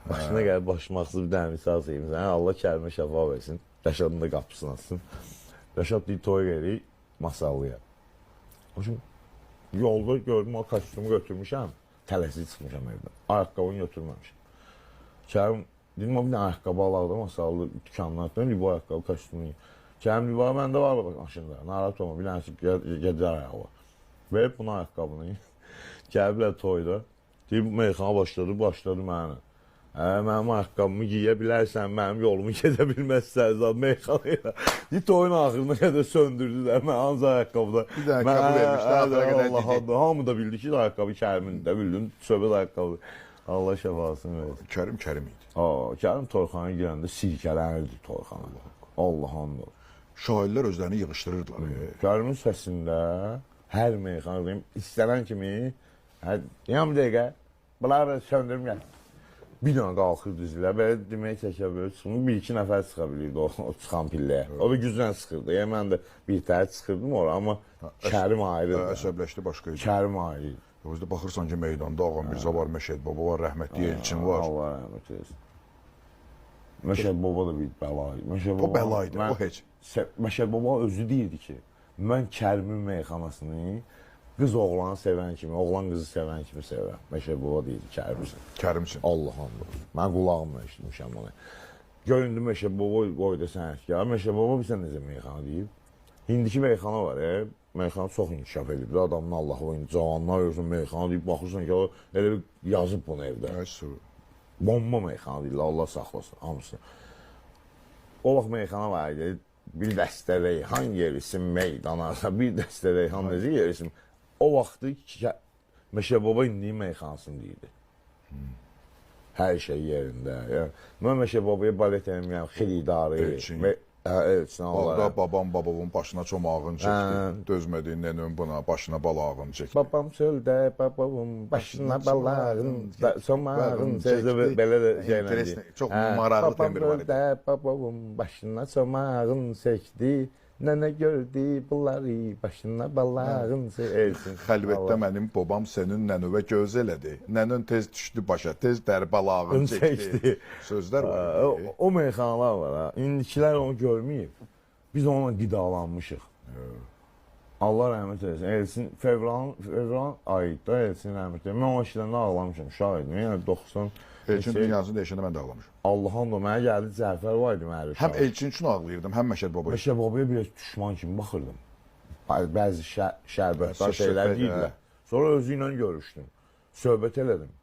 Başına gəlib başmaqsız bir dənə misal sayayım sənə. Allah kəlmə şəfa versin. Rəşadın da qapısını açsın. Rəşad deyir, toy gəlir Masallıya. O üçün yolda gördüm, o kostyumu götürmüşəm. Tələsik çıxmışam evdən. Ayaqqabını götürməmişəm. Kərim, dedim, o bir dənə ayaqqabı alardı Masallı dükandan. Dedim, bu ayaqqabı kostyumu. Kərim, var, məndə var maşında. Narahat olma, bir dənə gecə ayağı var. Verib bunu ayaqqabını. Gəliblər toyda. Deyir, bu meyxana başladı mənə. Mənim ayaqqabımı giyə bilərsən, mənim yolumu gedə bilməzsən, zat meyxanayla. Deyir, toyun axırına qədər söndürdülər, mən ancaq ayaqqabıda. Bir dənə ayaqqabı vermişlər, Allah, hamı da bildi ki, ayaqqabı Kərimin də, bildim, söhbət ayaqqabı. Allah şəfasını versin. Kərim idi. Kərim toyxanaya girəndə sirkələnirdi toyxana. Allah Allah. Şairlər özlərini yığışdırırdılar. Kərimin səsində hər meyxana deyim, istənən kimi, yan bir dəqiqə, bunları söndürüm gəl. Bir dənə qalxır düzülə, belə demək çəkə bilir, bir-iki nəfər çıxa bilirdi o çıxan pilləyə. O da güclə çıxırdı. Yəni, mən də bir təhər çıxırdım oraya, amma Kərim ayrıdır. Əsəbləşdi başqa idi. Kərim ayrıdır. Özdə baxırsan ki, meydanda Ağam Mirzə var, Məşəd Baba var, rəhmətli Elçin var. Allah rəhmət eylesin. Məşəd Baba da bir bəlaydı. O bəlaydı, o heç. Məşəd Baba özü deyirdi ki, mən Kərimin meyxanasını qız oğlanı sevən kimi, oğlan qızı sevən kimi sevəm. Məşəd Baba deyirdi Kərimsin. Kərimsin. Allah Allah. Mən qulağımla eşitmişəm onu. Göründü Məşəd Baba qoydu sənətkar. Məşəd Baba bilsən necə meyxana deyib? İndiki meyxana var, meyxana çox inkişaf edib. Adamın Allahı o indi cavanlar görürsən meyxana deyib, baxırsan ki, elə bir yazıb bunu evdə. Bomba meyxana deyirlər, Allah saxlasın, hamısı. O vaxt meyxana var idi, bir dəstə reyhan yerisin meydana, bir dəstə reyhan necə yerisin? O vaxtı Məşəd Baba indiyi meyxanasını deyirdi. Hər şey yerində. Mən Məşəd Babaya balet eləməyəm, xilidarı. Bağda babamın başına çomağın çəkdi. Dözmədiyin nənəm buna başına balağın çəkdi. Babam çöldə, babamın başına balağın çomağın çəkdi. Belə də şeylə. Çox maraqlı temir var idi. Babam çöldə, babamın başına çomağın çəkdi. Nənə gördü bunları, başına balağın çəkdi. Xəlvətdə mənim babam sənin nənövə göz elədi. Nənən tez düşdü başa, tez dəri balağın çəkdi. Sözlər var. O meyxanalar var. İndikilər onu görməyib. Biz onunla qidalanmışıq. Allah rəhmət eylesin. Elçin fevral ayında Elçin rəhmət eylesin. Mən o işlərində ağlamışım, uşaq idim. Yəni 90 Elçin dünyasını dəyişəndə mən də ağlamışım. Allah'ın da mənə gəldi Cəfər var idi mənə. Həm Elçin üçün ağlayırdım, həm Məşəd Babaya. Məşəd Babaya biraz düşman kimi baxırdım. Bəzi şərbətlər şeylər deyirlər. Sonra özü ilə görüşdüm. Söhbət elədim.